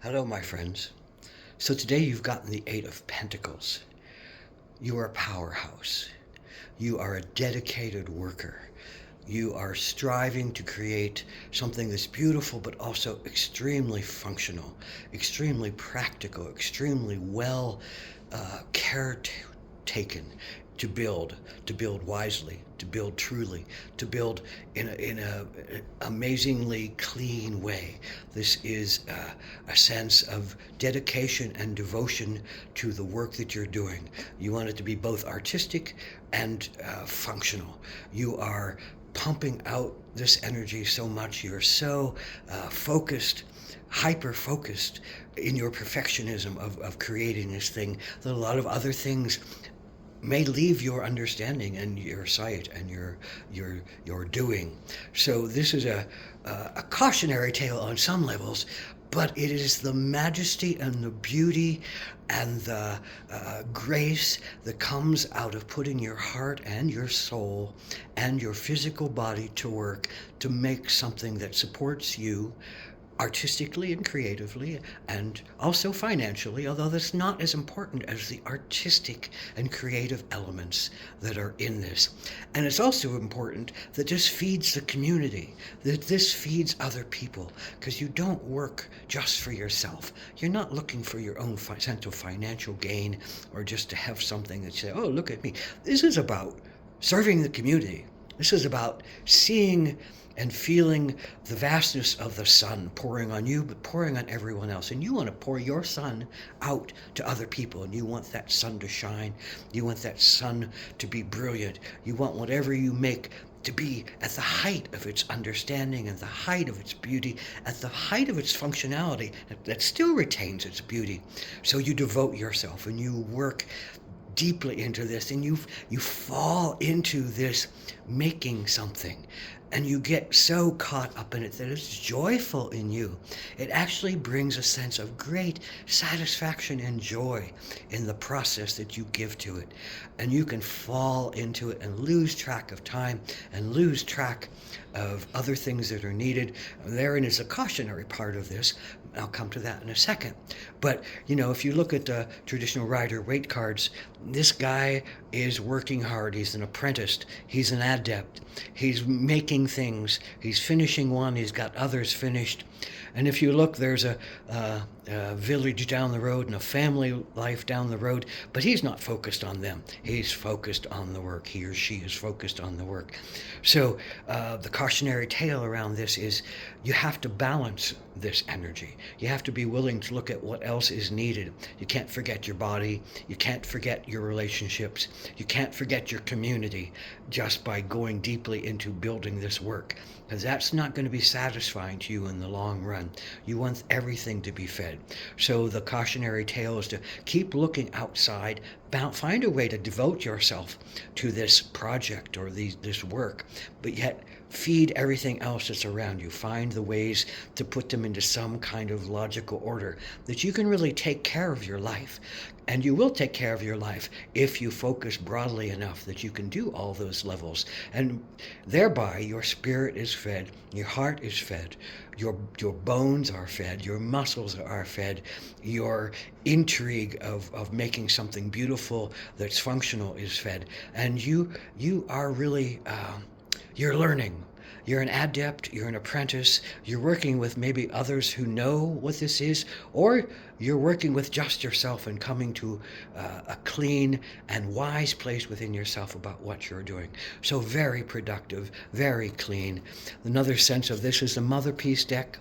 Hello, my friends. So today you've gotten the Eight of Pentacles. You are a powerhouse. You are a dedicated worker. You are striving to create something that's beautiful, but also extremely functional, extremely practical, extremely well care taken to build wisely, to build truly, to build in a amazingly clean way. This is a sense of dedication and devotion to the work that you're doing. You want it to be both artistic and functional. You are pumping out this energy so much. You're so focused, hyper focused in your perfectionism of creating this thing that a lot of other things may leave your understanding and your sight and your doing. So this is a cautionary tale on some levels, but it is the majesty and the beauty and the grace that comes out of putting your heart and your soul and your physical body to work to make something that supports you artistically and creatively, and also financially, although that's not as important as the artistic and creative elements that are in this. And it's also important that this feeds the community, that this feeds other people, because you don't work just for yourself. You're not looking for your own sense of financial gain or just to have something that say, oh, look at me. This is about serving the community. This is about seeing and feeling the vastness of the sun pouring on you, but pouring on everyone else. And you want to pour your sun out to other people, and you want that sun to shine. You want that sun to be brilliant. You want whatever you make to be at the height of its understanding and the height of its beauty, at the height of its functionality that still retains its beauty. So you devote yourself and you work deeply into this, and you fall into this making something, and you get so caught up in it that it's joyful in you. It actually brings a sense of great satisfaction and joy in the process that you give to it. And you can fall into it and lose track of time and lose track of other things that are needed. Therein is a cautionary part of this. I'll come to that in a second. But, if you look at the traditional Rider-Waite cards, this guy is working hard. He's an apprentice. He's an adept. He's making things. He's finishing one. He's got others finished. And if you look, there's a village down the road and a family life down the road, but he's not focused on them. He's focused on the work. He or she is focused on the work. So the cautionary tale around this is you have to balance this energy. You have to be willing to look at what else is needed. You can't forget your body. You can't forget your relationships. You can't forget your community just by going deeply into building this work, because that's not going to be satisfying to you in the long run. You want everything to be fed. So the cautionary tale is to keep looking outside, find a way to devote yourself to this project or this work, but yet feed everything else that's around you. Find the ways to put them into some kind of logical order that you can really take care of your life. And you will take care of your life if you focus broadly enough that you can do all those levels. And thereby your spirit is fed, your heart is fed, your bones are fed, your muscles are fed, your intrigue of making something beautiful that's functional is fed. And you are really, you're learning. You're an adept, you're an apprentice, you're working with maybe others who know what this is, or you're working with just yourself and coming to a clean and wise place within yourself about what you're doing. So very productive, very clean. Another sense of this is the Mother Peace deck,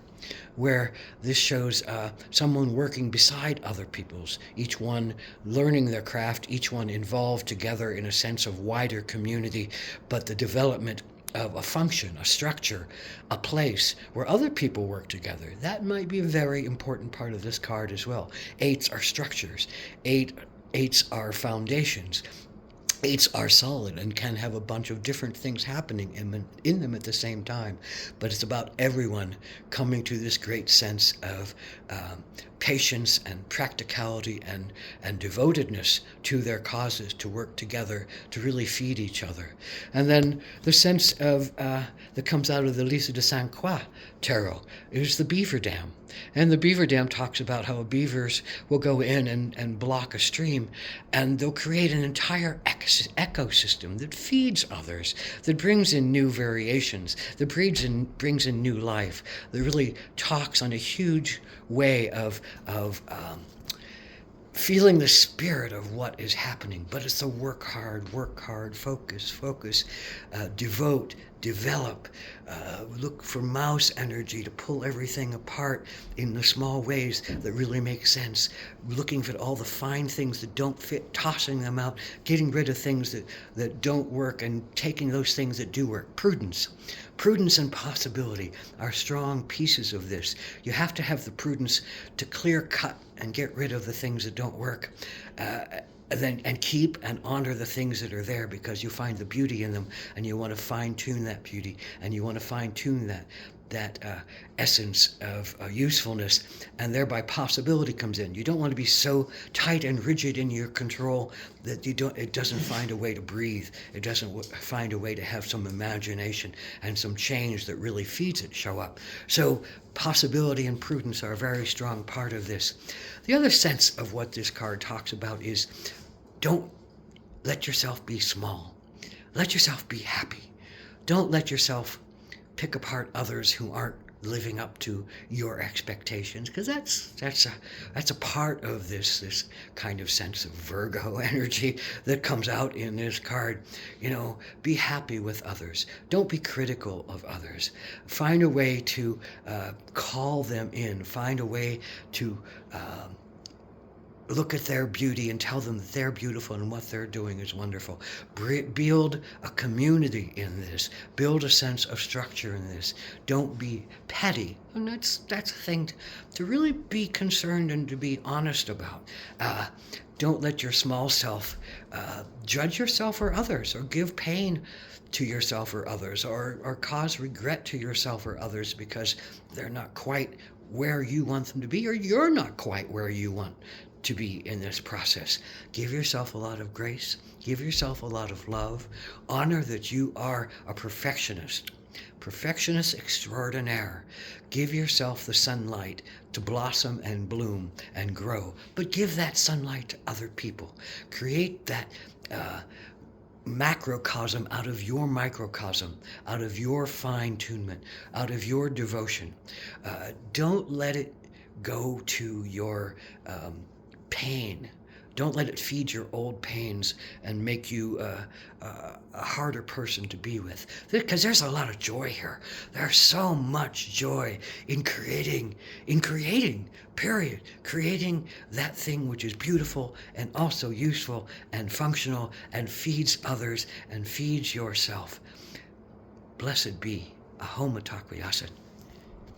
where this shows someone working beside other people's, each one learning their craft, each one involved together in a sense of wider community, but the development of a function, a structure, a place where other people work together. That might be a very important part of this card as well. Eights are structures. Eights are foundations. Eights are solid and can have a bunch of different things happening in them at the same time. But it's about everyone coming to this great sense of patience and practicality and devotedness to their causes, to work together, to really feed each other. And then the sense of that comes out of the Lisa de Saint Croix tarot is the beaver dam. And the beaver dam talks about how beavers will go in and block a stream, and they'll create an entire ecosystem that feeds others, that brings in new variations, that brings in new life, that really talks on a huge way of feeling the spirit of what is happening. But it's a work hard, focus, devote, develop, look for mouse energy to pull everything apart in the small ways that really make sense, looking for all the fine things that don't fit, tossing them out, getting rid of things that don't work, and taking those things that do work. Prudence and possibility are strong pieces of this. You have to have the prudence to clear cut and get rid of the things that don't work, and keep and honor the things that are there, because you find the beauty in them, and you want to fine-tune that beauty, and you want to fine-tune that essence of usefulness, and thereby possibility comes in. You don't want to be so tight and rigid in your control that it doesn't find a way to breathe. It doesn't find a way to have some imagination and some change that really feeds it show up. So possibility and prudence are a very strong part of this. The other sense of what this card talks about is, don't let yourself be small. Let yourself be happy. Don't let yourself pick apart others who aren't living up to your expectations, because that's a part of this kind of sense of Virgo energy that comes out in this card. Be happy with others. Don't be critical of others. Find a way to call them in. Find a way to look at their beauty and tell them that they're beautiful and what they're doing is wonderful. Build a community in this. Build a sense of structure in this. Don't be petty. And that's a thing to really be concerned and to be honest about. Don't let your small self judge yourself or others, or give pain to yourself or others, or cause regret to yourself or others because they're not quite where you want them to be, or you're not quite where you want to be in this process. Give yourself a lot of grace. Give yourself a lot of love. Honor that you are a perfectionist extraordinaire. Give yourself the sunlight to blossom and bloom and grow, but give that sunlight to other people. Create that macrocosm out of your microcosm, out of your fine-tunement, out of your devotion. Don't let it go to your pain. Don't let it feed your old pains and make you a harder person to be with. Because there's a lot of joy here. There's so much joy in creating, period. Creating that thing which is beautiful and also useful and functional and feeds others and feeds yourself. Blessed be. Ahom Atakwyasin.